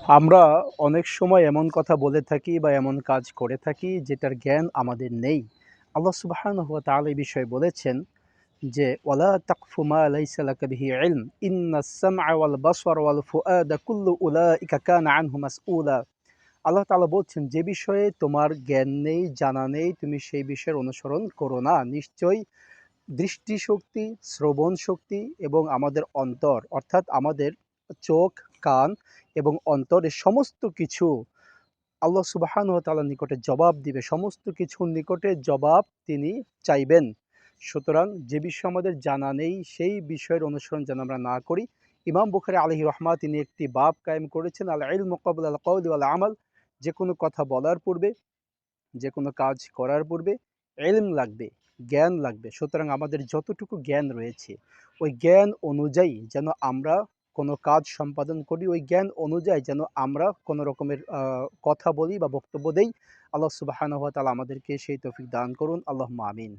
আমরা অনেক সময় এমন কথা বলে থাকি বা এমন কাজ করে থাকি যেটার জ্ঞান আমাদের নেই। আল্লাহ সুবহানাহু ওয়া তাআলা এই বিষয়ে বলেছেন যে, "ওয়ালা তাকফু মা লাইসা লাকা বিহি ইলম, ইন্নাস সামআ ওয়াল বাসারা ওয়াল ফুআদা কুল্লু উলাইকা কানা আনহু মাসউলা।" আল্লাহ তাআলা বলছেন, যে বিষয়ে তোমার জ্ঞান নেই, জানা নেই, তুমি সেই বিষয়ের অনুসরণ করো না। নিশ্চয়ই দৃষ্টিশক্তি, শ্রবণ শক্তি এবং আমাদের অন্তর অর্থাৎ আমাদের চোখ, কান এবং অন্তর এ সমস্ত কিছু আল্লাহ সুবহানাহু ওয়া তাআলার নিকটে জবাব দিবে। সমস্ত কিছুর নিকটে জবাব তিনি চাইবেন। সুতরাং যে বিষয় আমাদের জানা নেই সেই বিষয়ের অনুসরণ যেন আমরা না করি। ইমাম বুখারী আলাইহি রাহমা তিনি একটি বাব কায়েম করেছেন, আল ইলমু ক্বাবলা আল কওলি ওয়াল আমাল। যেকোনো কথা বলার পূর্বে, যেকোনো কাজ করার পূর্বে ইলম লাগবে, জ্ঞান লাগবে। সুতরাং আমাদের যতটুকু জ্ঞান রয়েছে ওই জ্ঞান অনুযায়ী যেন আমরা কোনো কাজ সম্পাদন করি, ওই জ্ঞান অনুযায়ী যেন আমরা কোনো রকমের কথা বলি বা বক্তব্য দেই। আল্লাহ সুবহানাহু ওয়া তাআলা আমাদেরকে সেই তৌফিক দান করুন। আল্লাহুম্মা আমিন।